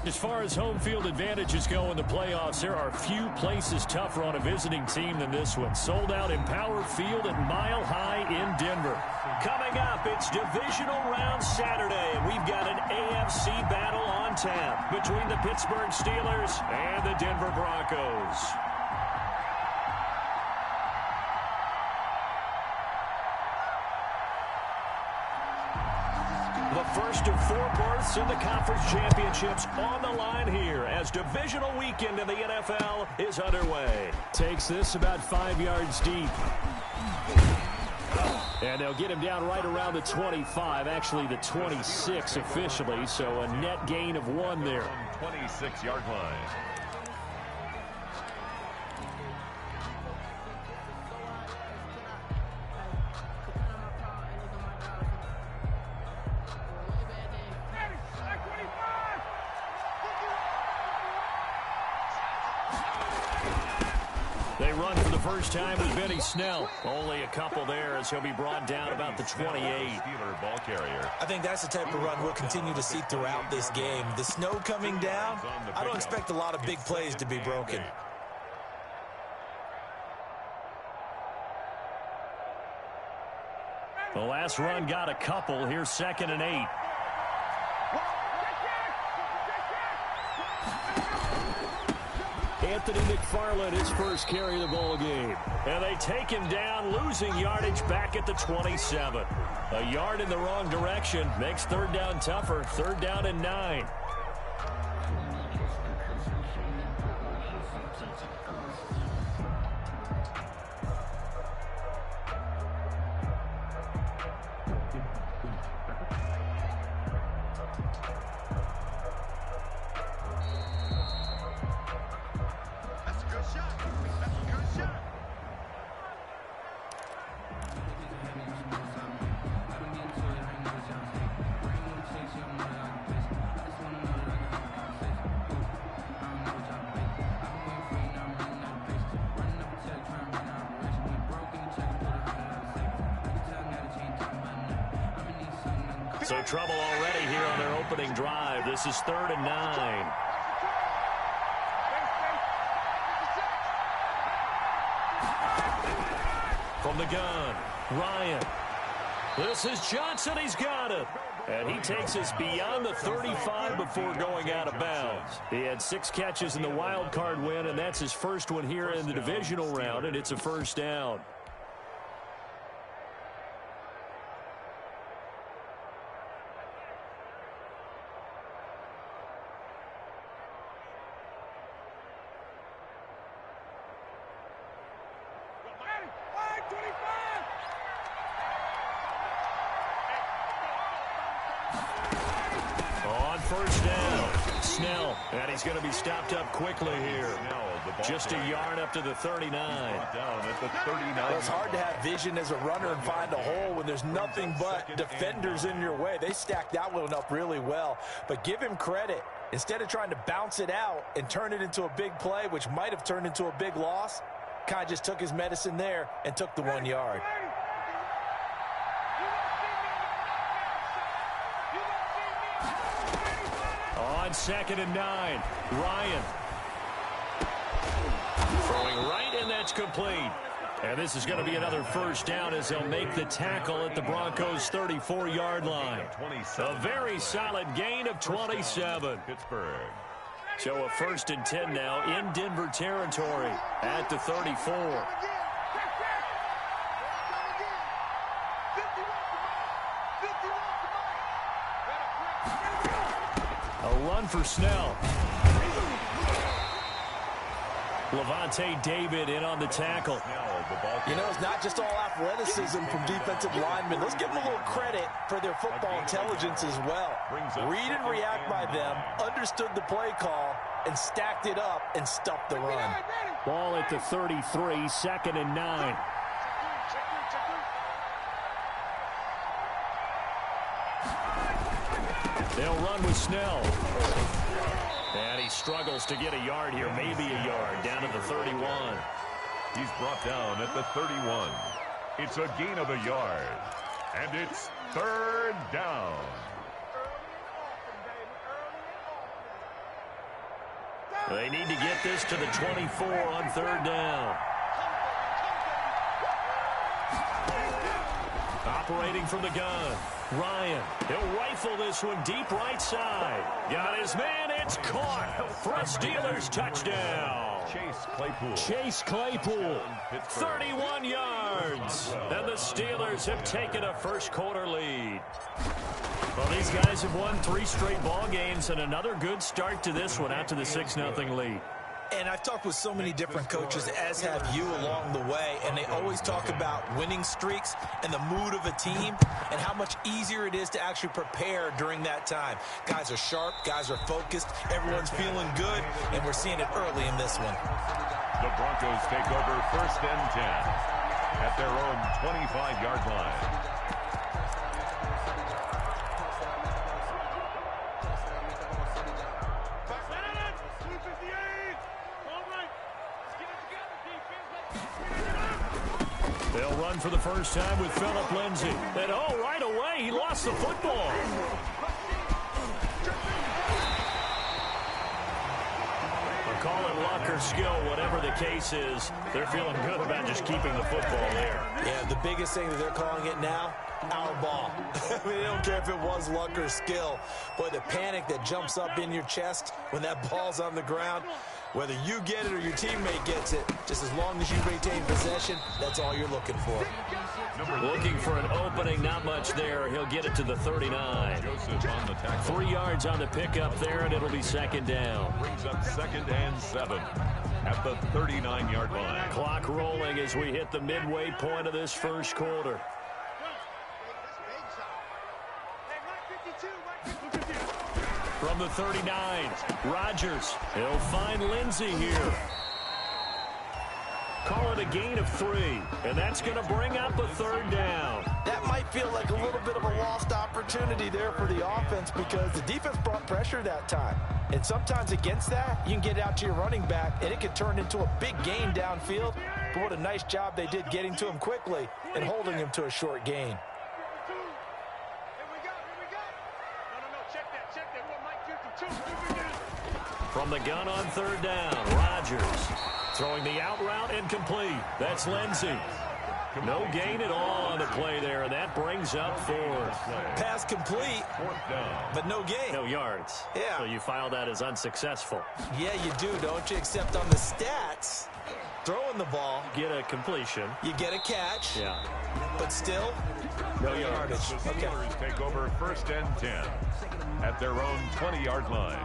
As far as home field advantages go in the playoffs, there are few places tougher on a visiting team than this one. Sold out Empower Field at Mile High in Denver. Coming up, it's Divisional Round Saturday, and we've got an AFC battle on tap between the Pittsburgh Steelers and the Denver Broncos. The first of 4 berths in the conference championships on the line here as divisional weekend in the NFL is underway. Takes this about 5 yards deep. And they'll get him down right around the 25, actually the 26 officially, so a net gain of 1 there. 26-yard line. They run for the first time with Benny Snell. Only a couple there as he'll be brought down about the 28. Steeler ball carrier. I think that's the type of run we'll continue to see throughout this game. The snow coming down, I don't expect a lot of big plays to be broken. The last run got a couple. Here's 2nd and 8. Anthony McFarland, his first carry of the ball game. And they take him down, losing yardage back at the 27. A yard in the wrong direction makes 3rd down tougher. 3rd down and 9. So trouble already here on their opening drive. This is 3rd and 9. From the gun, Ryan. This is Johnson. He's got it. And he takes us beyond the 35 before going out of bounds. He had 6 catches in the wild card win, and that's his first one here in the divisional round, and it's a 1st down. On 1st down, Snell, and he's going to be stopped up quickly here. Just a yard up to the 39. Down at the 39. Well, it's hard to have vision as a runner and find a hole when there's nothing but defenders in your way. They stacked that one up really well. But give him credit. Instead of trying to bounce it out and turn it into a big play, which might have turned into a big loss, kind of just took his medicine there and took the 1 yard. On 2nd and 9, Ryan. Throwing right, and that's complete. And this is going to be another 1st down as they'll make the tackle at the Broncos' 34-yard line. A very solid gain of 27. Pittsburgh. So a 1st and 10 now in Denver territory at the 34. A run for Snell. Levante David in on the tackle. You know, it's not just all athleticism from defensive linemen. Let's give them a little credit for their football intelligence as well. Read and react by them, understood the play call, and stacked it up and stuffed the run. Ball at the 33, 2nd and 9. They'll run with Snell. And he struggles to get a yard here, maybe a yard, down to the 31. He's brought down at the 31. It's a gain of a yard. And it's 3rd down. They need to get this to the 24 on third down. Operating from the gun, Ryan. He'll rifle this one deep right side. Got his man. It's caught for a Steelers touchdown. Chase Claypool, 31 yards. And the Steelers have taken a first quarter lead. Well, these guys have won 3 straight ball games and another good start to this one out to the 6-0 lead. And I've talked with so many different coaches, as have you along the way, and they always talk about winning streaks and the mood of a team and how much easier it is to actually prepare during that time. Guys are sharp, guys are focused, everyone's feeling good, and we're seeing it early in this one. The Broncos take over 1st and 10 at their own 25-yard line. They'll run for the first time with Phillip Lindsay. And right away, he lost the football. I'll call it luck or skill, whatever the case is. They're feeling good about just keeping the football there. Yeah, the biggest thing that they're calling it now, our ball. I mean, they don't care if it was luck or skill. But the panic that jumps up in your chest when that ball's on the ground, whether you get it or your teammate gets it, just as long as you retain possession, that's all you're looking for. Looking for an opening, not much there. He'll get it to the 39. 3 yards on the pickup there, and it'll be second down. Brings up 2nd and 7 at the 39-yard line. Clock rolling as we hit the midway point of this first quarter. From the 39, Rodgers. He'll find Lindsay here. Call it a gain of 3, and that's going to bring up a third down. That might feel like a little bit of a lost opportunity there for the offense because the defense brought pressure that time. And sometimes against that, you can get out to your running back, and it could turn into a big gain downfield. But what a nice job they did getting to him quickly and holding him to a short gain. From the gun on third down, Rodgers throwing the out route incomplete. That's Lindsay. No gain at all on the play there, and that brings up 4. Pass complete, but no gain. No yards. Yeah. So you file that as unsuccessful. Yeah, you do, don't you? Except on the stats, throwing the ball, Get a completion. you get a catch, Yeah. but still, No yardage. The Steelers take over 1st and 10 at their own 20-yard line.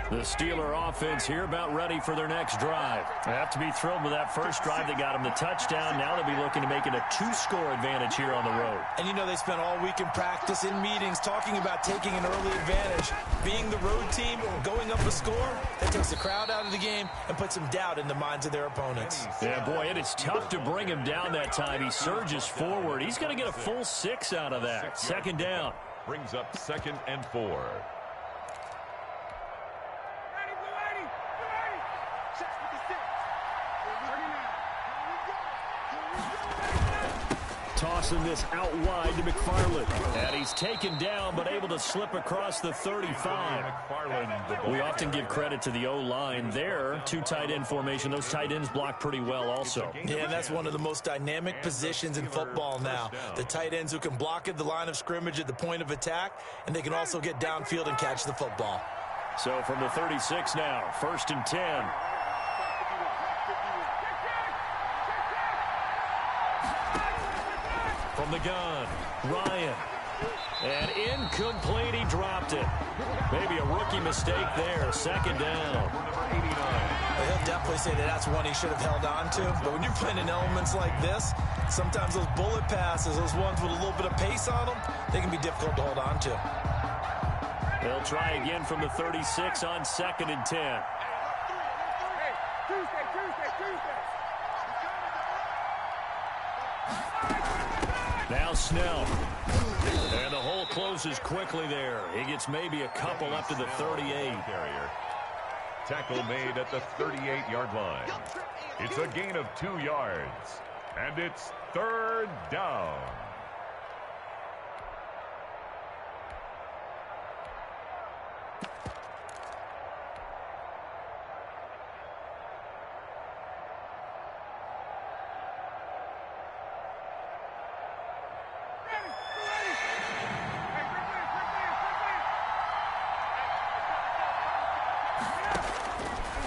The Steeler offense here about ready for their next drive. They have to be thrilled with that first drive that got them the touchdown. Now they'll be looking to make it a 2-score advantage here on the road. and you know they spent all week in practice, in meetings, talking about taking an early advantage. Being the road team, going up a score, that takes the crowd out of the game and puts some doubt in the minds of their opponents. Yeah, boy, it is tough to bring him down that time. He surges forward. He's going to get a full 6 out of that. Second down. Brings up 2nd and 4. Tossing this out wide to McFarland. And he's taken down, but able to slip across the 35. We often give credit to the O-line there. 2 tight end formation. Those tight ends block pretty well also. Yeah, and that's one of the most dynamic positions in football now. The tight ends who can block at the line of scrimmage at the point of attack, and they can also get downfield and catch the football. So from the 36 now, 1st and 10. From the gun, Ryan. And incomplete, he dropped it. Maybe a rookie mistake there. Second down. He'll definitely say that that's one he should have held on to. But when you're playing in elements like this, sometimes those bullet passes, those ones with a little bit of pace on them, they can be difficult to hold on to. They'll try again from the 36 on 2nd and 10. Now Snell. And the hole closes quickly there. He gets maybe a couple up to the 38. Tackle made at the 38-yard line. It's a gain of 2 yards. And it's 3rd down.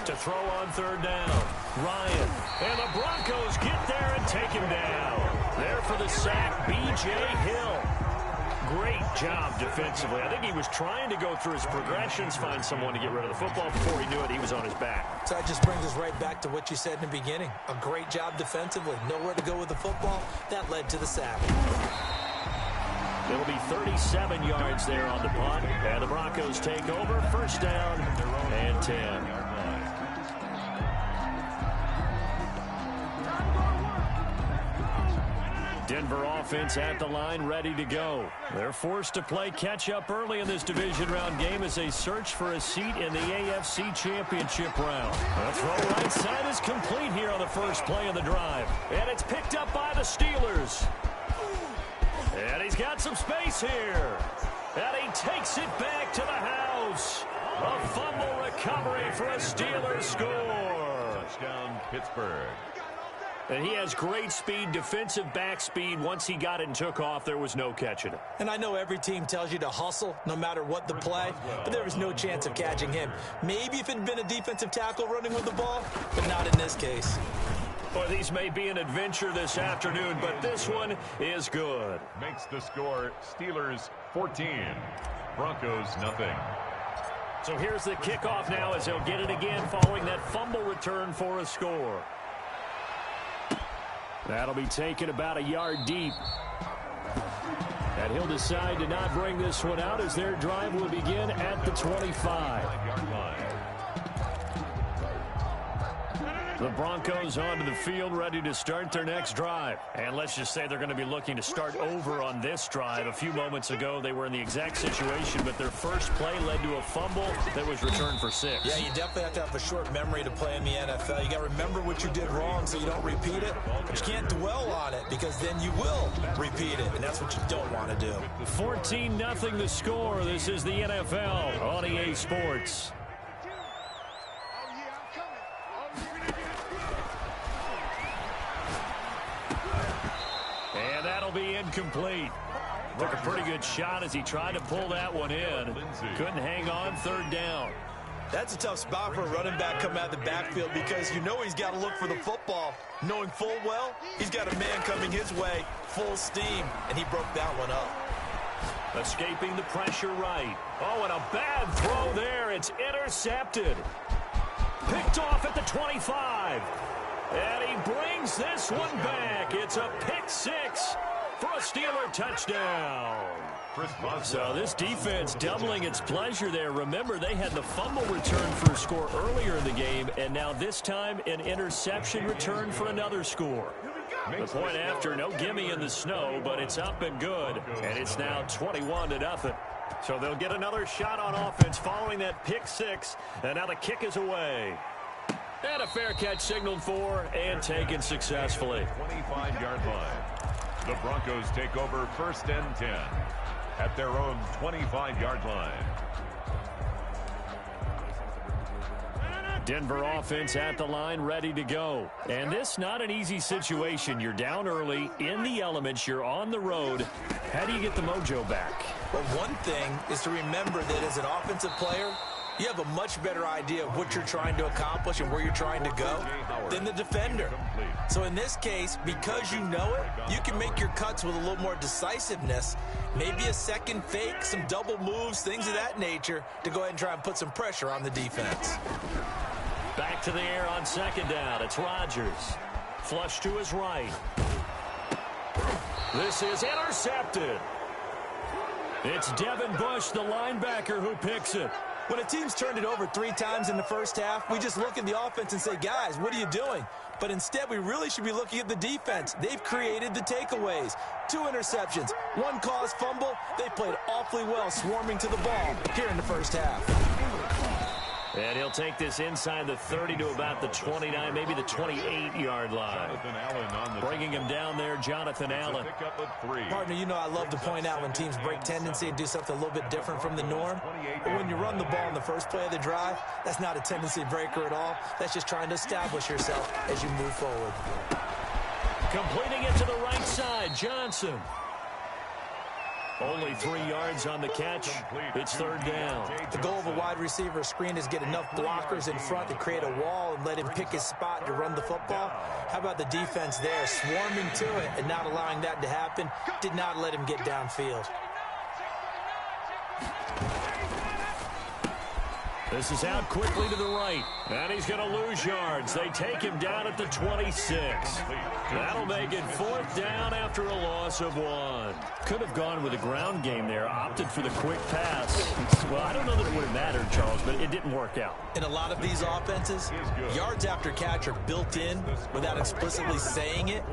To throw on third down, Ryan. And the Broncos get there and take him down. There for the sack, B.J. Hill. Great job defensively. I think he was trying to go through his progressions, find someone to get rid of the football. Before he knew it, he was on his back. So that just brings us right back to what you said in the beginning. A great job defensively. Nowhere to go with the football. That led to the sack. It'll be 37 yards there on the punt. And the Broncos take over. First down and 10. Denver offense at the line, ready to go. They're forced to play catch-up early in this division round game as they search for a seat in the AFC Championship round. The throw right side is complete here on the first play of the drive. And it's picked up by the Steelers. And he's got some space here. And he takes it back to the house. A fumble recovery for a Steelers score. Touchdown, Pittsburgh. And he has great speed, defensive back speed. Once he got it and took off, there was no catching it. And I know every team tells you to hustle no matter what the play, but there was no chance of catching him. Maybe if it had been a defensive tackle running with the ball, but not in this case. Well, these may be an adventure this afternoon, but this one is good. Makes the score Steelers 14, Broncos nothing. So here's the kickoff now as they'll get it again following that fumble return for a score. That'll be taken about a yard deep. And he'll decide to not bring this one out as their drive will begin at the 25. The Broncos onto the field, ready to start their next drive. And let's just say they're going to be looking to start over on this drive. A few moments ago, they were in the exact situation, but their first play led to a fumble that was returned for 6. Yeah, you definitely have to have a short memory to play in the NFL. You got to remember what you did wrong so you don't repeat it. But you can't dwell on it because then you will repeat it, and that's what you don't want to do. 14-0 the score. This is the NFL on EA Sports. Be incomplete. Took a pretty good shot as he tried to pull that one in. Couldn't hang on third down. That's a tough spot for a running back coming out of the backfield because you know he's got to look for the football, knowing full well he's got a man coming his way, full steam, and he broke that one up. Escaping the pressure right. Oh, and a bad throw there. It's intercepted. Picked off at the 25. And he brings this one back. It's a pick 6. For a Steeler touchdown. So this defense doubling its pleasure there. Remember, they had the fumble return for a score earlier in the game, and now this time an interception return for another score. The point after, no gimme in the snow, but it's up and good, and it's now 21-0. So they'll get another shot on offense following that pick 6, and now the kick is away. And a fair catch signaled for and taken successfully. 25-yard line. The Broncos take over first and 10 at their own 25-yard line. Denver offense at the line, ready to go. And this not an easy situation. You're down early, in the elements, you're on the road. How do you get the mojo back? Well, one thing is to remember that as an offensive player, you have a much better idea of what you're trying to accomplish and where you're trying to go than the defender. So in this case, because you know it, you can make your cuts with a little more decisiveness, maybe a second fake, some double moves, things of that nature, to go ahead and try and put some pressure on the defense. Back to the air on second down. It's Rodgers. Flush to his right. This is intercepted. It's Devin Bush, the linebacker, who picks it. When a team's turned it over 3 times in the first half, we just look at the offense and say, guys, what are you doing? But instead, we really should be looking at the defense. They've created the takeaways. 2 interceptions, 1 caused fumble. They played awfully well swarming to the ball here in the first half. And he'll take this inside the 30 to about the 29, maybe the 28-yard line. Bringing him down there, Jonathan Allen. Partner, you know I love to point out when teams break tendency and do something a little bit different from the norm. But when you run the ball in the first play of the drive, that's not a tendency breaker at all. That's just trying to establish yourself as you move forward. Completing it to the right side, Johnson. Only 3 yards on the catch. It's third down. The goal of a wide receiver screen is get enough blockers in front to create a wall and let him pick his spot to run the football. How about the defense there, swarming to it and not allowing that to happen? Did not let him get downfield. This is out quickly to the right, and he's going to lose yards. They take him down at the 26. That'll make it fourth down after a loss of 1. Could have gone with a ground game there, opted for the quick pass. Well, I don't know that it would have mattered, Charles, but it didn't work out. In a lot of these offenses, yards after catch are built in without explicitly saying it.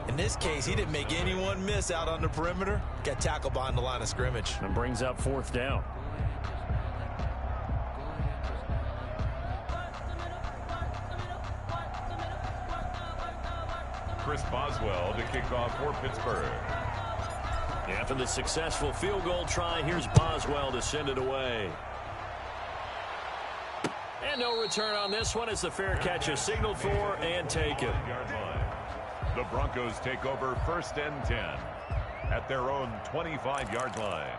In this case, he didn't make anyone miss out on the perimeter. Got tackled behind the line of scrimmage. And brings up fourth down. Chris Boswell to kick off for Pittsburgh. After the successful field goal try, here's Boswell to send it away. And no return on this one as the fair catch is signaled for and taken. The Broncos take over first and 10 at their own 25-yard line.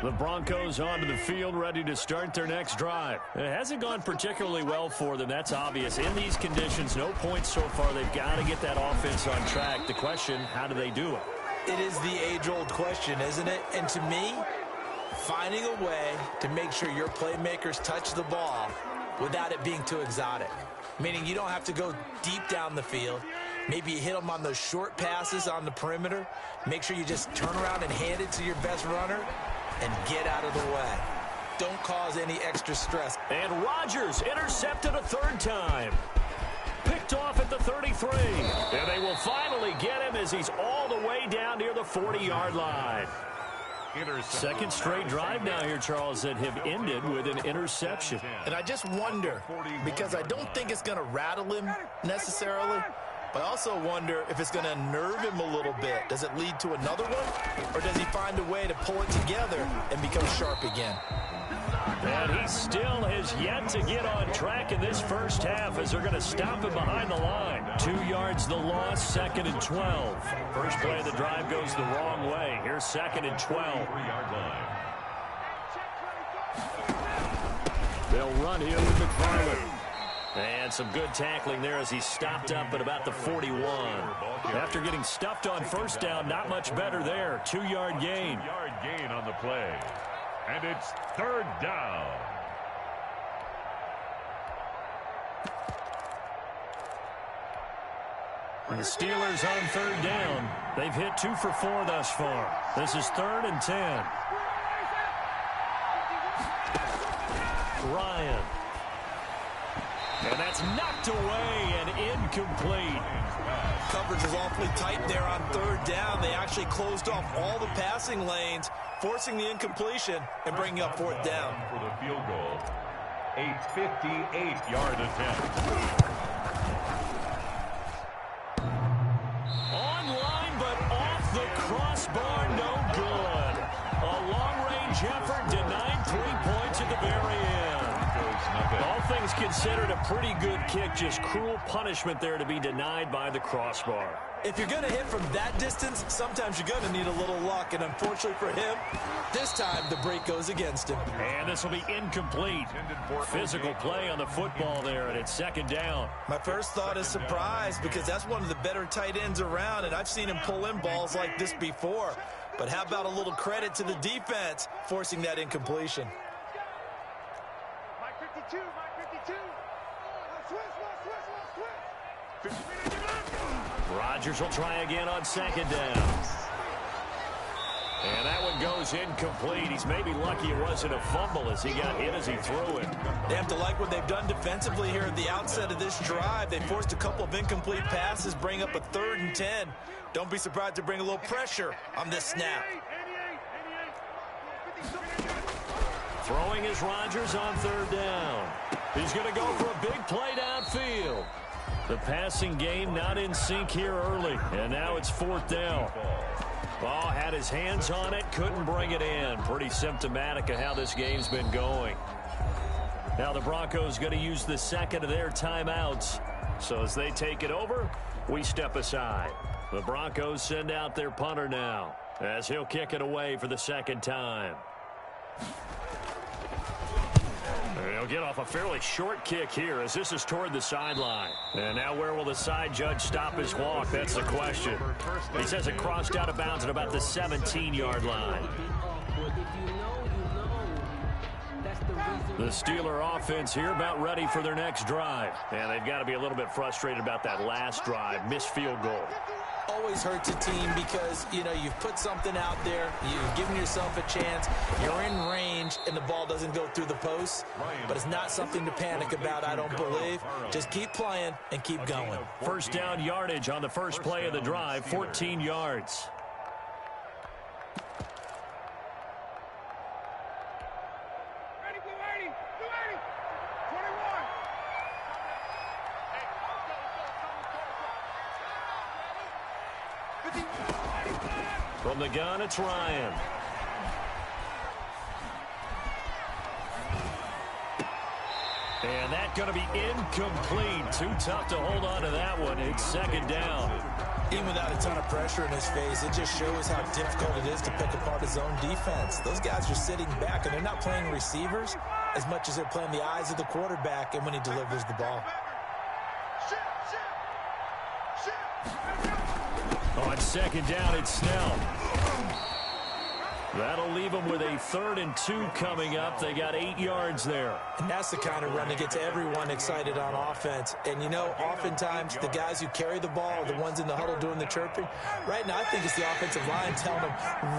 The Broncos onto the field, ready to start their next drive. It hasn't gone particularly well for them, that's obvious. In these conditions, no points so far. They've got to get that offense on track. The question, how do they do it? It is the age-old question, isn't it? And to me, finding a way to make sure your playmakers touch the ball without it being too exotic. Meaning you don't have to go deep down the field. Maybe you hit them on those short passes on the perimeter. Make sure you just turn around and hand it to your best runner and get out of the way. Don't cause any extra stress. And Rodgers intercepted a third time. Picked off at the 33. And they will finally get him as he's all the way down near the 40-yard line. Second straight drive now here, Charles, that have ended with an interception. And I just wonder, because I don't think it's going to rattle him necessarily, but I also wonder if it's going to unnerve him a little bit. Does it lead to another one? Or does he find a way to pull it together and become sharp again? And he still has yet to get on track in this first half as they're going to stop him behind the line. 2 yards the loss, second and 12. First play of the drive goes the wrong way. Here's second and 12. They'll run here with McFarland. And some good tackling there as he stopped up at about the 41. After getting stuffed on first down, not much better there. 2-yard gain. 2-yard gain on the play. And it's third down. And the Steelers on third down. They've hit 2 for 4 thus far. This is third and 10. Ryan. And that's knocked away and incomplete. Coverage was awfully tight there on third down. They actually closed off all the passing lanes, forcing the incompletion and bringing up fourth down. For the field goal, a 58-yard attempt. Online, but off the crossbar, no good. A long-range effort denied 3 points at the very end. All things considered, a pretty good kick, just cruel punishment there to be denied by the crossbar. If you're going to hit from that distance, sometimes you're going to need a little luck, and unfortunately for him, this time the break goes against him. And this will be incomplete. Physical play on the football there, and it's second down. My first thought is surprise, because that's one of the better tight ends around, and I've seen him pull in balls like this before. But how about a little credit to the defense forcing that incompletion? Rodgers will try again on second down. And that one goes incomplete. He's maybe lucky it wasn't a fumble as he got hit as he threw it. They have to like what they've done defensively here at the outset of this drive. They forced a couple of incomplete passes, bring up a 3rd and 10. Don't be surprised to bring a little pressure on this snap. Throwing is Rodgers on 3rd down. He's going to go for a big play downfield. The passing game not in sync here early, and now it's 4th down. Ball had his hands on it, couldn't bring it in. Pretty symptomatic of how this game's been going. Now the Broncos going to use the second of their timeouts. So as they take it over, we step aside. The Broncos send out their punter now as he'll kick it away for the 2nd time. He'll get off a fairly short kick here as this is toward the sideline. And now where will the side judge stop his walk? That's the question. He says it crossed out of bounds at about the 17-yard line. The Steeler offense here about ready for their next drive. And they've got to be a little bit frustrated about that last drive. Missed field goal. Always hurts a team because, you know, you've put something out there, you've given yourself a chance, you're in range, and the ball doesn't go through the post. But it's not something to panic about, I don't believe. Just keep playing and keep going. 1st down yardage on the first play of the drive, 14 yards. From the gun, it's Ryan. And that's going to be incomplete. Too tough to hold on to that one. It's 2nd down. Even without a ton of pressure in his face, it just shows how difficult it is to pick apart his own defense. Those guys are sitting back, and they're not playing receivers as much as they're playing the eyes of the quarterback and when he delivers the ball. On 2nd down, it's Snell. That'll leave them with a 3rd and 2 coming up. They got 8 yards there. And that's the kind of run that gets everyone excited on offense. And, you know, oftentimes the guys who carry the ball are the ones in the huddle doing the chirping. Right now, I think it's the offensive line telling them,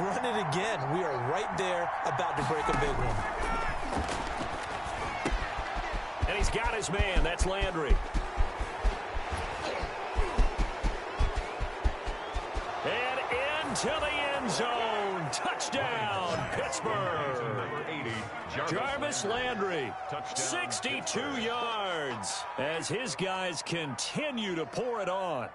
run it again. We are right there about to break a big one. And he's got his man. That's Landry. And into the end zone. Touchdown, Pittsburgh. Jarvis Landry, 62 yards as his guys continue to pour it on.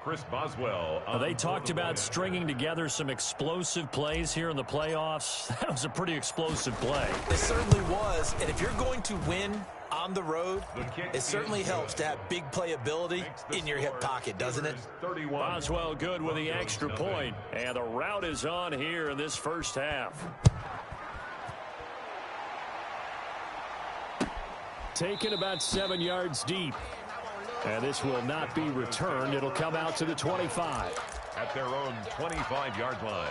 Chris Boswell. They talked about stringing together some explosive plays here in the playoffs. That was a pretty explosive play. It certainly was. And if you're going to win on the road, it certainly helps to have big playability in your hip pocket, doesn't it? Boswell good with the extra point. And the route is on here in this first half. Taken about 7 yards deep. And this will not be returned. It'll come out to the 25. At their own 25-yard line.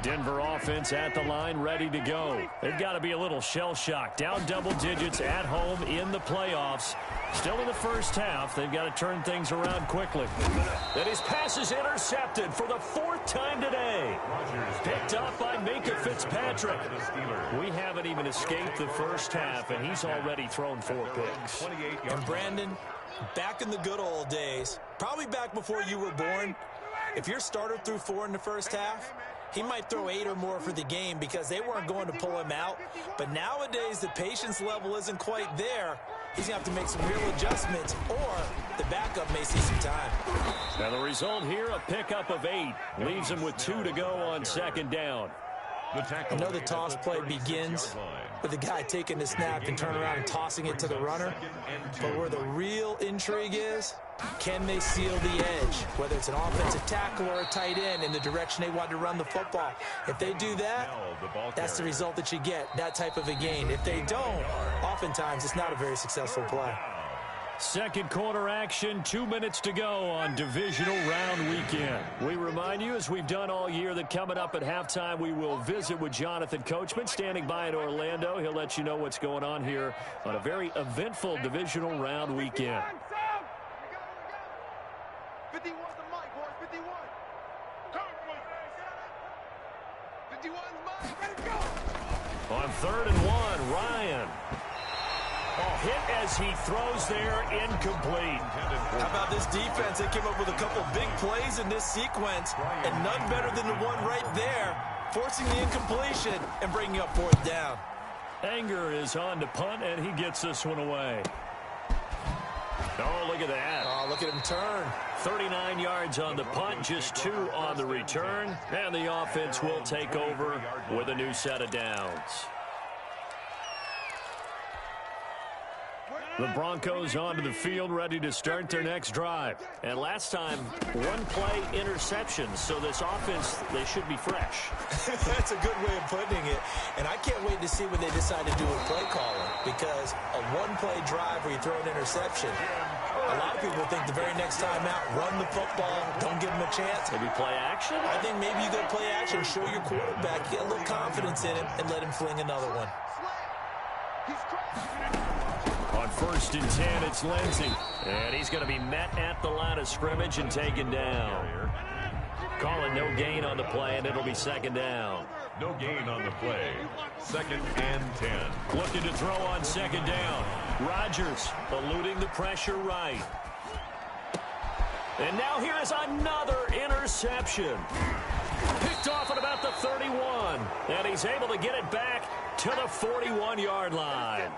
Denver offense at the line, ready to go. They've got to be a little shell-shocked. Down double digits at home in the playoffs. Still in the first half. They've got to turn things around quickly. And his pass is intercepted for the 4th time today. Picked up by Minka Fitzpatrick. We haven't even escaped the first half, and he's already thrown 4 picks. And Brandon, back in the good old days, probably back before you were born, if your starter threw 4 in the first half, he might throw 8 or more for the game because they weren't going to pull him out. But nowadays, the patience level isn't quite there. He's going to have to make some real adjustments, or the backup may see some time. Now the result here, a pickup of 8. Leaves him with 2 to go on 2nd down. I know the toss play begins with the guy taking the snap and turn around and tossing it to the runner. But where the real intrigue is, can they seal the edge, whether it's an offensive tackle or a tight end, in the direction they want to run the football? If they do that, that's the result that you get, that type of a gain. If they don't, oftentimes it's not a very successful play. Second quarter action, 2 minutes to go on Divisional Round Weekend. We remind you, as we've done all year, that coming up at halftime, we will visit with Jonathan Coachman, standing by in Orlando. He'll let you know what's going on here on a very eventful Divisional Round Weekend. On 3rd and 1, Ryan. Oh, hit as he throws there, incomplete. How about this defense? They came up with a couple big plays in this sequence, and none better than the one right there, forcing the incompletion and bringing up 4th down. Anger is on to punt, and he gets this one away. Oh, look at that. Oh, look at him turn. 39 yards on the punt, just 2 on the return, and the offense will take over with a new set of downs. The Broncos onto the field, ready to start their next drive. And last time, 1-play interception, so this offense, they should be fresh. That's a good way of putting it. And I can't wait to see what they decide to do with play calling, because a 1-play drive where you throw an interception, a lot of people think the very next time out, run the football, don't give them a chance. Maybe play action? I think maybe you go play action, show your quarterback, get a little confidence in him, and let him fling another one. On 1st and 10, it's Lindsey. And he's going to be met at the line of scrimmage and taken down. Calling no gain on the play, and it'll be 2nd down. No gain on the play. 2nd and 10. Looking to throw on 2nd down. Rodgers eluding the pressure right. And now here is another interception. Picked off at about the 31. And he's able to get it back to the 41-yard line.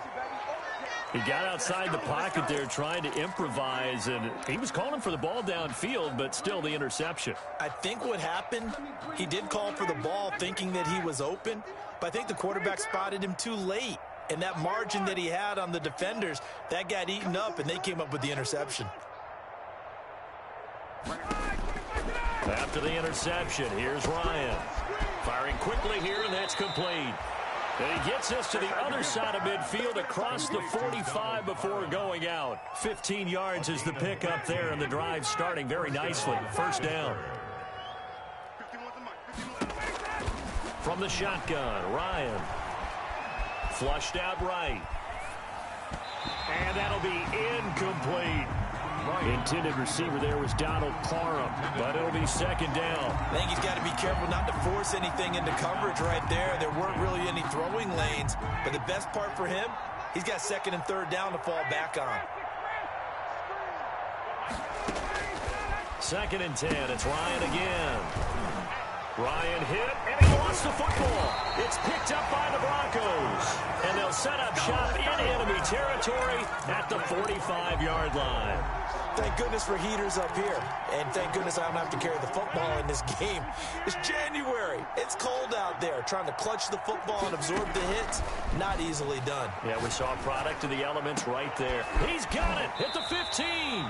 He got outside the pocket there trying to improvise, and he was calling for the ball downfield, but still the interception. I think what happened, he did call for the ball thinking that he was open, but I think the quarterback spotted him too late. And that margin that he had on the defenders, that got eaten up, and they came up with the interception. After the interception, here's Ryan. Firing quickly here, and that's complete. And he gets us to the other side of midfield across the 45 before going out. 15 yards is the pickup there, and the drive starting very nicely. 1st down. From the shotgun, Ryan. Flushed out right. And that'll be incomplete. Intended receiver there was Donald Parham, but it'll be 2nd down. I think he's got to be careful not to force anything into coverage right there. There weren't really any throwing lanes, but the best part for him, he's got 2nd and 3rd down to fall back on. 2nd and 10, it's Ryan again. Ryan hit, and he lost the football. It's picked up by the Broncos, and they'll set up shop in enemy territory at the 45-yard line. Thank goodness for heaters up here, and thank goodness I don't have to carry the football in this game. It's January. It's cold out there. Trying to clutch the football and absorb the hits, not easily done. Yeah, we saw a product of the elements right there. He's got it at the 15.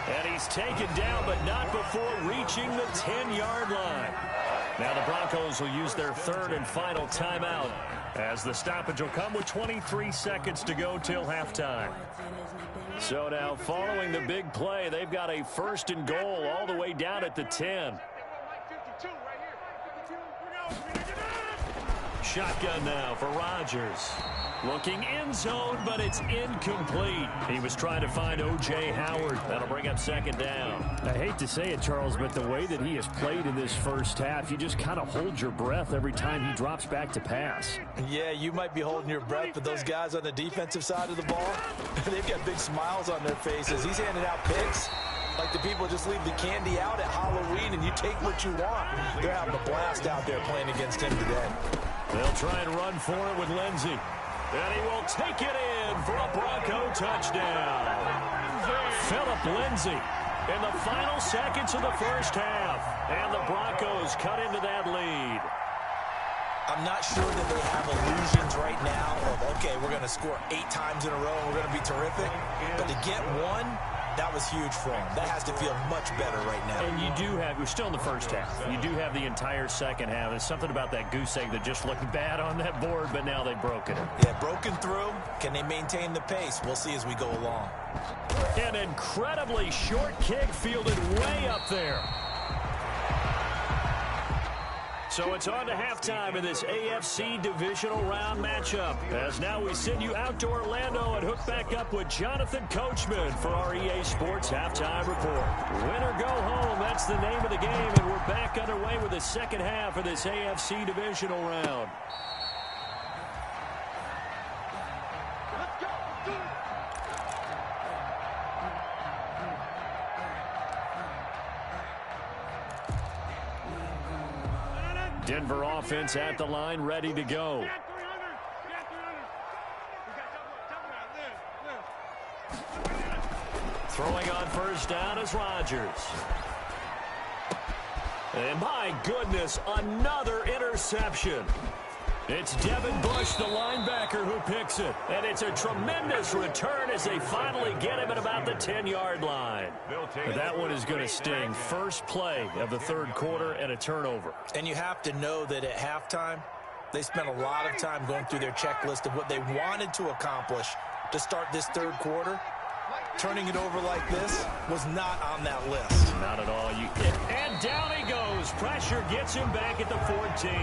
And he's taken down, but not before reaching the 10-yard line. Now the Broncos will use their 3rd and final timeout, as the stoppage will come with 23 seconds to go till halftime. So now, following the big play, they've got a 1st and goal all the way down at the 10. Shotgun now for Rodgers. Looking end zone, but it's incomplete. He was trying to find O.J. Howard. That'll bring up 2nd down. I hate to say it, Charles, but the way that he has played in this first half, you just kind of hold your breath every time he drops back to pass. Yeah, you might be holding your breath, but those guys on the defensive side of the ball, they've got big smiles on their faces. He's handing out picks like the people just leave the candy out at Halloween and you take what you want. They're having a blast out there playing against him today. They'll try and run for it with Lindsey. And he will take it in for a Bronco touchdown. Phillip Lindsey in the final seconds of the first half. And the Broncos cut into that lead. I'm not sure that they have illusions right now of, okay, we're going to score 8 times in a row and we're going to be terrific. But to get one, that was huge for them. That has to feel much better right now. And you do have, we're still in the first half. You do have the entire second half. There's something about that goose egg that just looked bad on that board, but now they've broken it. Yeah, broken through. Can they maintain the pace? We'll see as we go along. An incredibly short kick fielded way up there. So it's on to halftime in this AFC Divisional Round matchup. As now we send you out to Orlando and hook back up with Jonathan Coachman for our EA Sports Halftime Report. Win or go home, that's the name of the game, and we're back underway with the second half of this AFC Divisional Round. Denver offense at the line, ready to go. Throwing on first down is Rodgers. And my goodness, another interception. It's Devin Bush, the linebacker, who picks it. And it's a tremendous return as they finally get him at about the 10-yard line. But that one is going to sting. First play of the third quarter and a turnover. And you have to know that at halftime, they spent a lot of time going through their checklist of what they wanted to accomplish to start this third quarter. Turning it over like this was not on that list. Not at all. And down he goes. Pressure gets him back at the 14.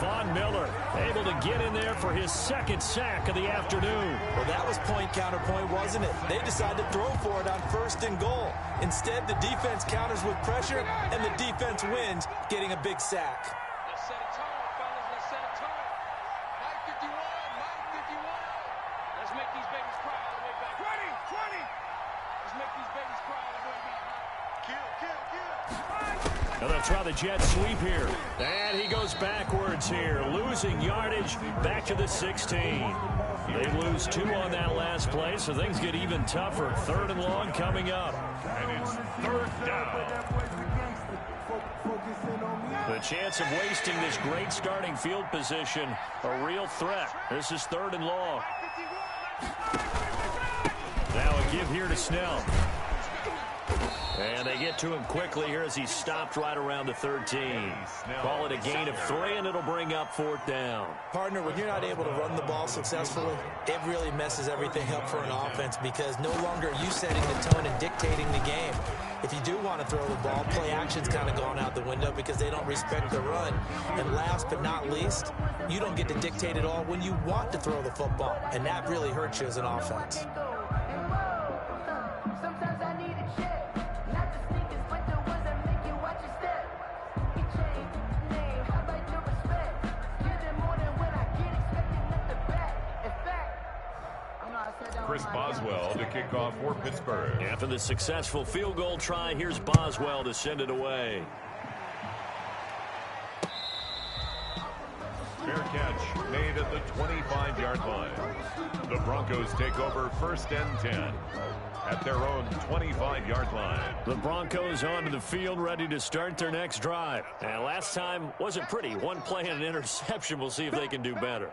Von Miller able to get in there for his second sack of the afternoon. Well, that was point counterpoint, wasn't it? They decided to throw for it on 1st and goal. Instead, the defense counters with pressure, and the defense wins, getting a big sack. Let's set a tone, fellas. Let's set a tone. Mike 51, Mike 51. Let's make these babies cry all the way back. 20. Let's make these babies cry all the way back. Kill. Now they'll try the jet sweep here. And he goes backwards here, losing yardage back to the 16. They lose 2 on that last play, so things get even tougher. 3rd and long coming up. And it's 3rd down. The chance of wasting this great starting field position, a real threat. This is 3rd and long. Now a give here to Snell. And they get to him quickly here as he stopped right around the 13. Call it a gain of 3, and it'll bring up 4th down. Partner, when you're not able to run the ball successfully, it really messes everything up for an offense because no longer are you setting the tone and dictating the game. If you do want to throw the ball, play action's kind of gone out the window because they don't respect the run. And last but not least, you don't get to dictate it all when you want to throw the football. And that really hurts you as an offense. Chris Boswell to kick off for Pittsburgh. After the successful field goal try, here's Boswell to send it away. Fair catch made at the 25-yard line. The Broncos take over 1st and 10 at their own 25-yard line. The Broncos onto the field, ready to start their next drive. And last time wasn't pretty. 1 play and an interception. We'll see if they can do better.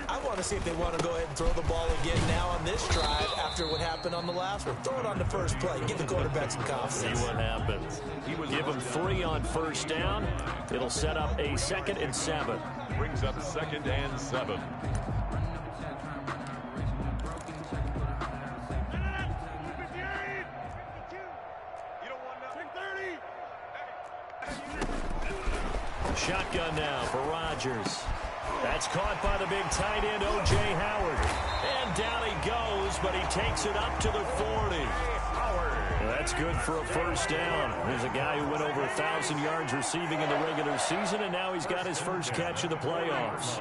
I want to see if they want to go ahead and throw the ball again now on this drive after what happened on the last one. Throw it on the first play. Give the quarterback some confidence. See what happens. Give them 3 on 1st down. It'll set up a 2nd and 7. Brings up 2nd and 7. Shotgun now for Rodgers. That's caught by the big tight end, O.J. Howard. And down he goes, but he takes it up to the 40. That's good for a 1st down. There's a guy who went over 1,000 yards receiving in the regular season, and now he's got his first catch of the playoffs.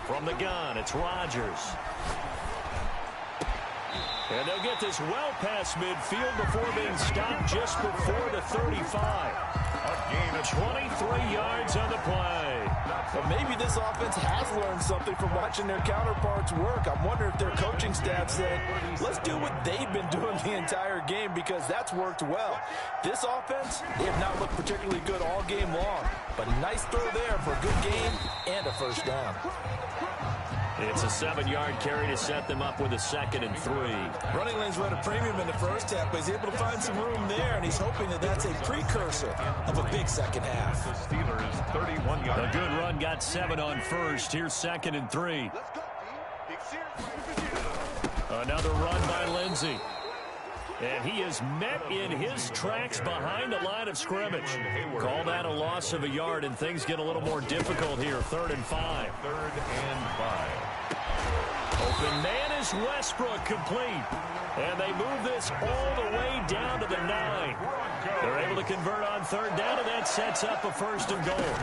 From the gun, it's Rodgers. And they'll get this well past midfield before being stopped just before the 35. A gain of 23 yards on the play. Well, maybe this offense has learned something from watching their counterparts work. I'm wondering if their coaching staff said, let's do what they've been doing the entire game because that's worked well. This offense, they have not looked particularly good all game long. But nice throw there for a good gain and a 1st down. It's a 7-yard carry to set them up with a 2nd and 3. Running lanes were at a premium in the first half, but he's able to find some room there, and he's hoping that that's a precursor of a big second half. The Steelers 31 yards. A good run got 7 on 1st. Here's 2nd and 3. Another run by Lindsey. And he is met in his tracks behind the line of scrimmage. Call that a loss of a yard, and things get a little more difficult here. 3rd and 5. 3rd and 5. Open man is Westbrook, complete. And they move this all the way down to the 9. They're able to convert on 3rd down, and that sets up a 1st and goal.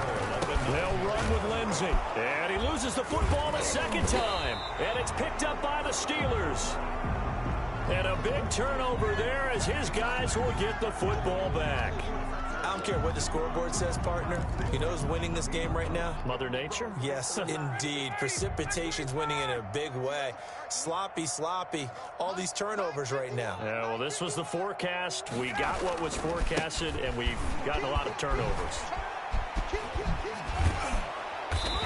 They'll run with Lindsey. And he loses the football a second time. And it's picked up by the Steelers. And a big turnover there as his guys will get the football back. I don't care what the scoreboard says, partner. You know who's winning this game right now? Mother Nature? Yes, indeed. Precipitation's winning in a big way. Sloppy. All these turnovers right now. Yeah, well, this was the forecast. We got what was forecasted, and we've gotten a lot of turnovers.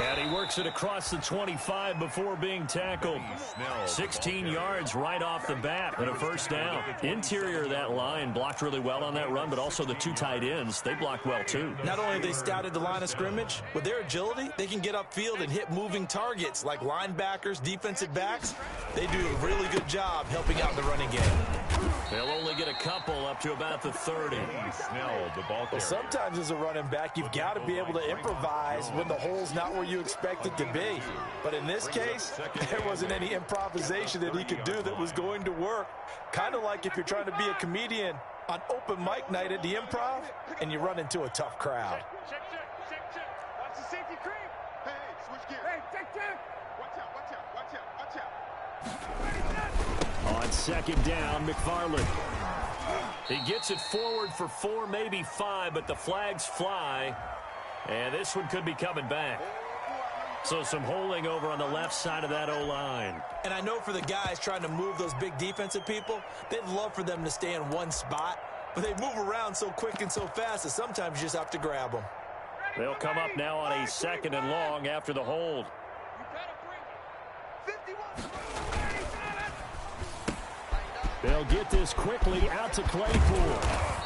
And he works it across the 25 before being tackled. 16 yards right off the bat and a 1st down. Interior of that line blocked really well on that run, but also the 2 tight ends, they blocked well too. Not only have they scouted the line of scrimmage, with their agility, they can get upfield and hit moving targets like linebackers, defensive backs. They do a really good job helping out the running game. They'll only get a couple up to about the 30. Snell, the ball carrier. Well, sometimes as a running back, you've got to be able to improvise when the hole's not where you expect it to be. But in this case, there wasn't any improvisation that he could do that was going to work. Kind of like if you're trying to be a comedian on open mic night at the Improv and you run into a tough crowd. Check. Watch the safety creep. Hey, switch gear. Hey, check. Watch out. On 2nd down, McFarland. He gets it forward for 4, maybe 5, but the flags fly. And this one could be coming back. So some holding over on the left side of that O-line. And I know for the guys trying to move those big defensive people, they'd love for them to stay in one spot. But they move around so quick and so fast that sometimes you just have to grab them. They'll come up now on a 2nd and long after the hold. They'll get this quickly out to Claypool.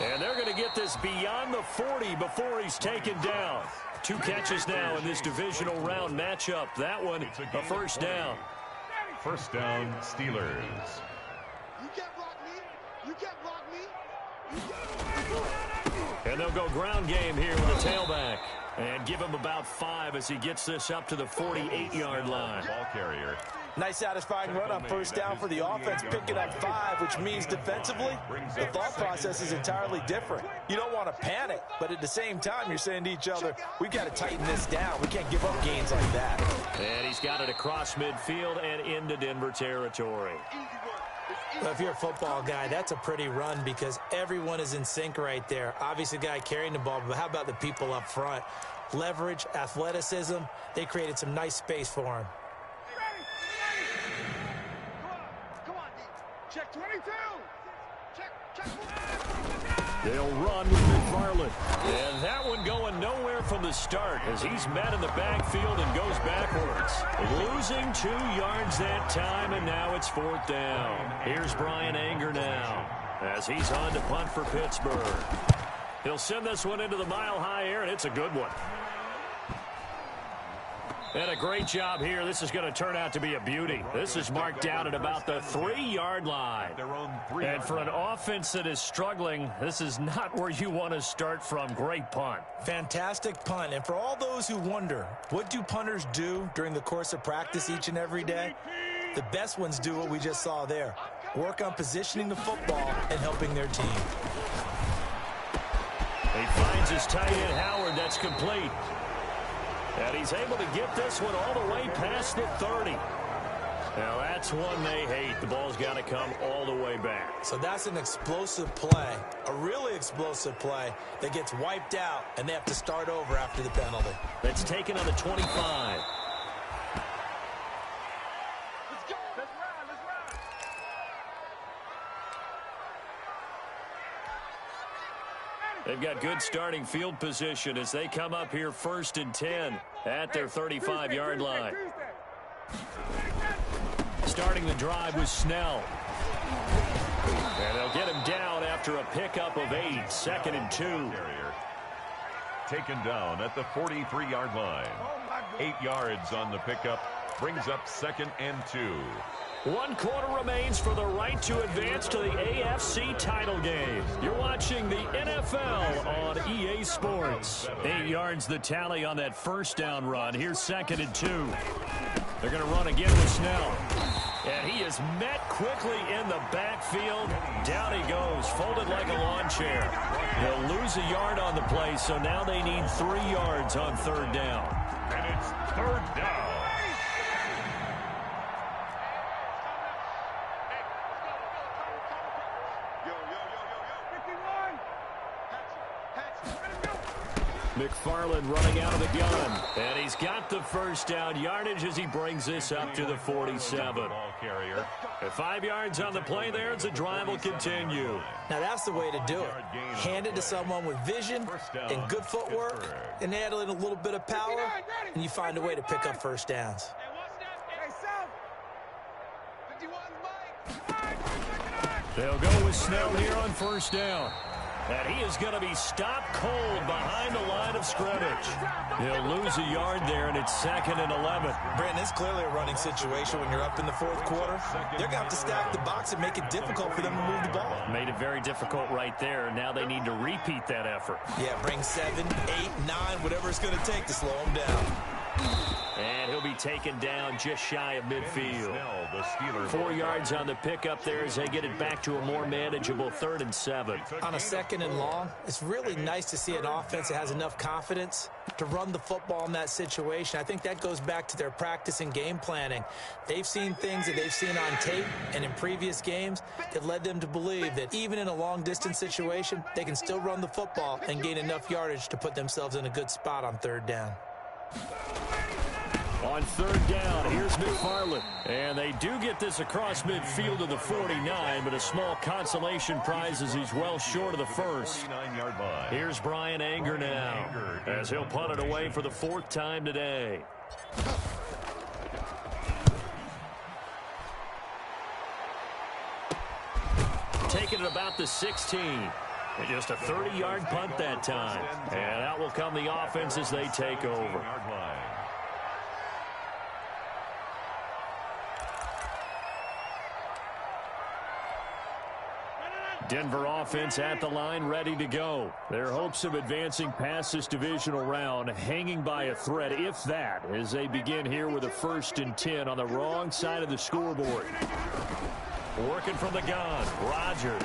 And they're going to get this beyond the 40 before he's taken down. 2 catches now in this divisional round matchup. That one, a 1st down. 1st down, Steelers. You can't block me. And they'll go ground game here with a tailback. And give him about 5 as he gets this up to the 48-yard line. Ball carrier. Nice satisfying run on 1st down for the offense, picking up 5, which means defensively, the thought process is entirely different. You don't want to panic, but at the same time, you're saying to each other, we've got to tighten this down. We can't give up gains like that. And he's got it across midfield and into Denver territory. Well, if you're a football guy, that's a pretty run because everyone is in sync right there. Obviously, the guy carrying the ball, but how about the people up front? Leverage, athleticism, they created some nice space for him. Come on, D. Check 22. Check. They'll run with McFarland. And that one going nowhere from the start as he's met in the backfield and goes backwards. Losing 2 yards that time, and now it's 4th down. Here's Brian Anger now as he's on to punt for Pittsburgh. He'll send this one into the mile-high air, and it's a good one. And a great job here. This is going to turn out to be a beauty. This is marked out at about the 3-yard line. And for an offense that is struggling, this is not where you want to start from. Great punt. Fantastic punt. And for all those who wonder, what do punters do during the course of practice each and every day? The best ones do what we just saw there. Work on positioning the football and helping their team. He finds his tight end, Howard. That's complete. And he's able to get this one all the way past the 30. Now, that's one they hate. The ball's got to come all the way back. So that's an explosive play, a really explosive play that gets wiped out, and they have to start over after the penalty. That's taken on the 25. Let's go. Let's ride. They've got good starting field position as they come up here 1st and 10 at their 35-yard line. Starting the drive was Snell. And they'll get him down after a pickup of 8, 2nd and 2. Taken down at the 43-yard line. 8 yards on the pickup, brings up 2nd and 2. 1 quarter remains for the right to advance to the AFC title game. You're watching the NFL on EA Sports. 8 yards the tally on that first down run. Here's 2nd and 2. They're going to run again with Snell. And he is met quickly in the backfield. Down he goes, folded like a lawn chair. He'll lose a yard on the play, so now they need 3 yards on 3rd down. And it's 3rd down. McFarland running out of the gun. And he's got the first down yardage as he brings this up to the 47. Ball carrier. 5 yards on the play there as the drive will continue. Now that's the way to do it. Hand it to someone with vision and good footwork, and add in a little bit of power, and you find a way to pick up first downs. They'll go with Snell here on 1st down. And he is going to be stopped cold behind the line of scrimmage. He'll lose a yard there, and it's 2nd and 11. Brandon, it's clearly a running situation when you're up in the 4th quarter. They're going to have to stack the box and make it difficult for them to move the ball. Made it very difficult right there. Now they need to repeat that effort. Yeah, bring 7, 8, 9, whatever it's going to take to slow them down. And he'll be taken down just shy of midfield. 4 yards on the pickup there as they get it back to a more manageable 3rd and 7. On a 2nd and long, it's really nice to see an offense that has enough confidence to run the football in that situation. I think that goes back to their practice and game planning. They've seen things that they've seen on tape and in previous games that led them to believe that even in a long-distance situation, they can still run the football and gain enough yardage to put themselves in a good spot on 3rd down. On 3rd down, here's McFarland. And they do get this across midfield to the 49, but a small consolation prize as he's well short of the first. Here's Brian Anger now, as he'll punt it away for the 4th time today. Taking it about the 16. And just a 30-yard punt that time. And out will come the offense as they take over. Denver offense at the line, ready to go. Their hopes of advancing past this divisional round hanging by a thread, if that, as they begin here with a 1st and 10 on the wrong side of the scoreboard. Working from the gun, Rodgers.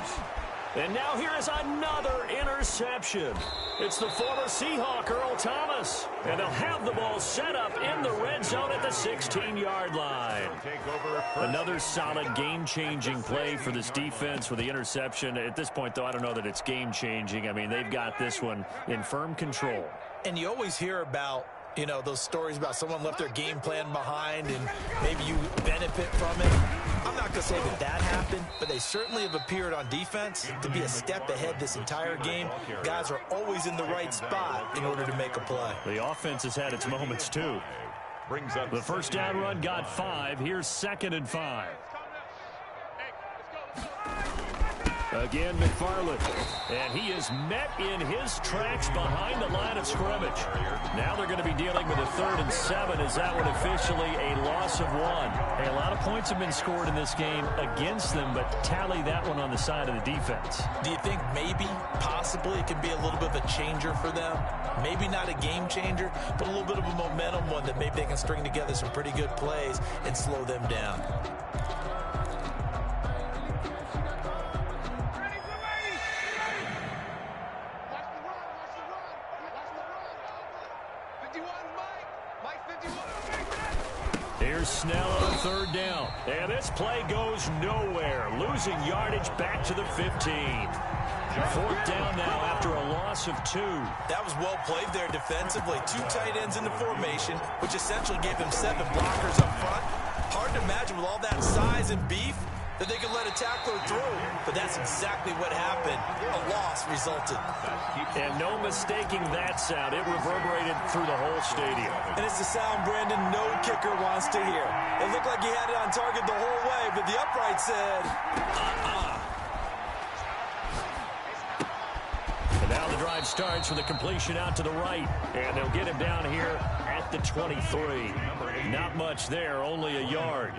And now here is another interception. It's the former Seahawk, Earl Thomas. And they'll have the ball set up in the red zone at the 16-yard line. Another solid game-changing play for this defense with the interception. At this point, though, I don't know that it's game-changing. I mean, they've got this one in firm control. And you always hear about, you know, those stories about someone left their game plan behind and maybe you benefit from it. I'm not going to say that that happened, but they certainly have appeared on defense to be a step ahead this entire game. Guys are always in the right spot in order to make a play. The offense has had its moments, too. The 1st down run got 5. Here's 2nd and 5. Again, McFarland. And he is met in his tracks behind the line of scrimmage. Now they're going to be dealing with a 3rd and 7. Is that one officially a loss of 1? Hey, a lot of points have been scored in this game against them, but tally that one on the side of the defense. Do you think maybe, possibly, it can be a little bit of a changer for them? Maybe not a game changer, but a little bit of a momentum one that maybe they can string together some pretty good plays and slow them down. Here's Snell on 3rd down. And this play goes nowhere. Losing yardage back to the 15. 4th down now after a loss of 2. That was well played there defensively. 2 tight ends in the formation, which essentially gave them 7 blockers up front. Hard to imagine with all that size and beef that they could let a tackler through, but that's exactly what happened. A loss resulted. And no mistaking that sound. It reverberated through the whole stadium. And it's the sound, Brandon, no kicker wants to hear. It looked like he had it on target the whole way, but the upright said, And now the drive starts with a completion out to the right. And they'll get him down here at the 23. Not much there, only a yard.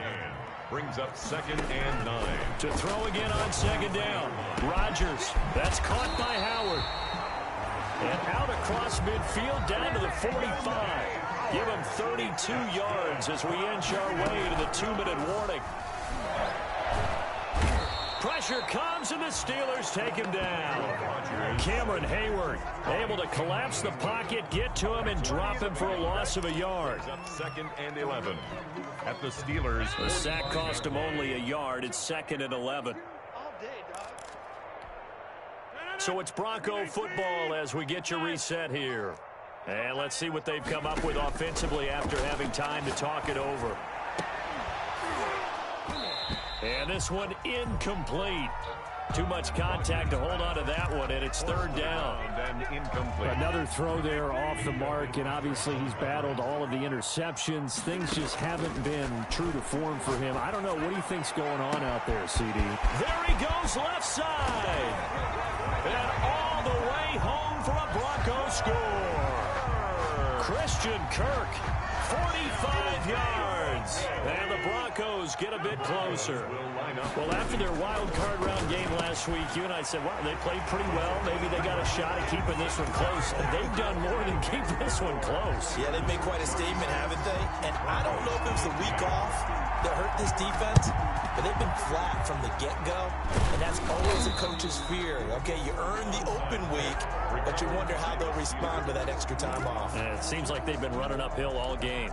brings up 2nd and 9. To throw again on 2nd down. Rodgers. That's caught by Howard. And out across midfield down to the 45. Give him 32 yards as we inch our way to the 2-minute warning. Pressure comes, and the Steelers take him down. Cameron Hayward able to collapse the pocket, get to him, and drop him for a loss of a yard. Up 2nd and 11 at the Steelers. The sack cost him only a yard. It's 2nd and 11. So it's Bronco football as we get your reset here. And let's see what they've come up with offensively after having time to talk it over. And this one incomplete. Too much contact to hold on to that one, and it's 3rd down. And incomplete. Another throw there off the mark, and obviously he's battled all of the interceptions. Things just haven't been true to form for him. I don't know. What do you think's going on out there, CD? There he goes left side. And all the way home for a Bronco score. Christian Kirk, 45 yards. And the Broncos get a bit closer. Well, after their wild card round game last week, you and I said, wow, they played pretty well. Maybe they got a shot at keeping this one close. And they've done more than keep this one close. Yeah, they've made quite a statement, haven't they? And I don't know if it was the week off that hurt this defense, but they've been flat from the get-go. And that's always a coach's fear. Okay, you earn the open week, but you wonder how they'll respond to that extra time off. And it seems like they've been running uphill all game.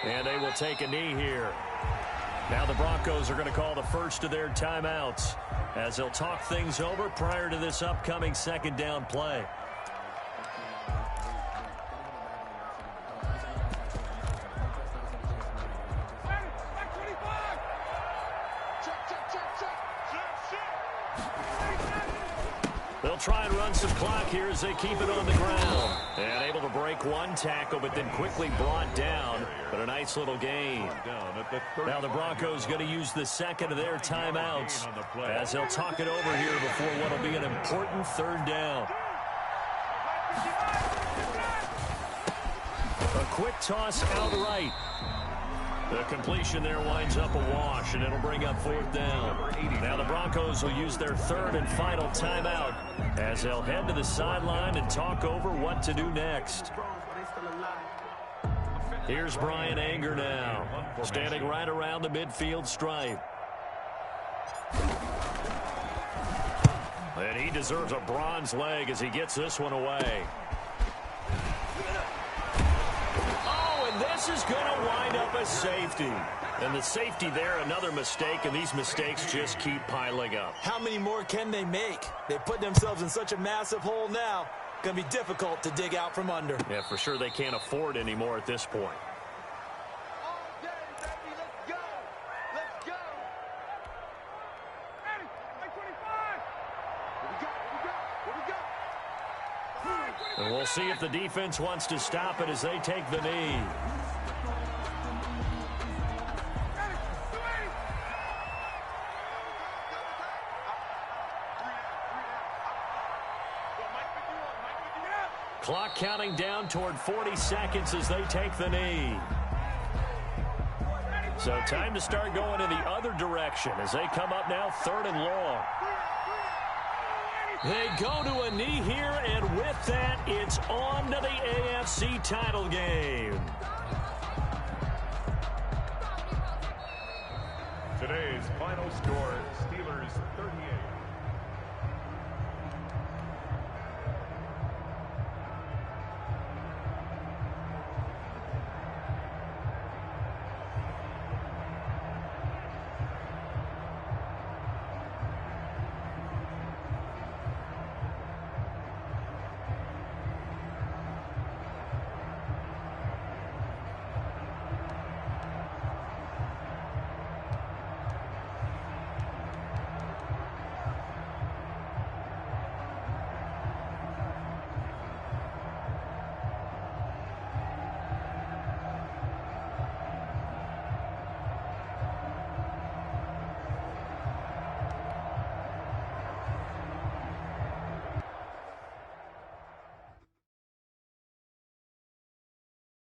And they will take a knee here. Now the Broncos are going to call the first of their timeouts as they'll talk things over prior to this upcoming 2nd down play. They'll try and run some clock here as they keep it on the ground. And able to break one tackle, but then quickly brought down. But a nice little gain. Now the Broncos going to use the 2nd of their timeouts as they'll talk it over here before what will be an important 3rd down. A quick toss out right. The completion there winds up a wash, and it'll bring up 4th down. Now the Broncos will use their 3rd and final timeout as they'll head to the sideline and talk over what to do next. Here's Brian Anger now, standing right around the midfield stripe. And he deserves a bronze leg as he gets this one away. This is going to wind up a safety. And the safety there, another mistake, and these mistakes just keep piling up. How many more can they make? They put themselves in such a massive hole now. Going to be difficult to dig out from under. Yeah, for sure they can't afford anymore at this point. And we'll see if the defense wants to stop it as they take the knee. Clock counting down toward 40 seconds as they take the knee. So time to start going in the other direction as they come up now 3rd and long. They go to a knee here, and with that, it's on to the AFC title game. Today's final score, Steelers 38.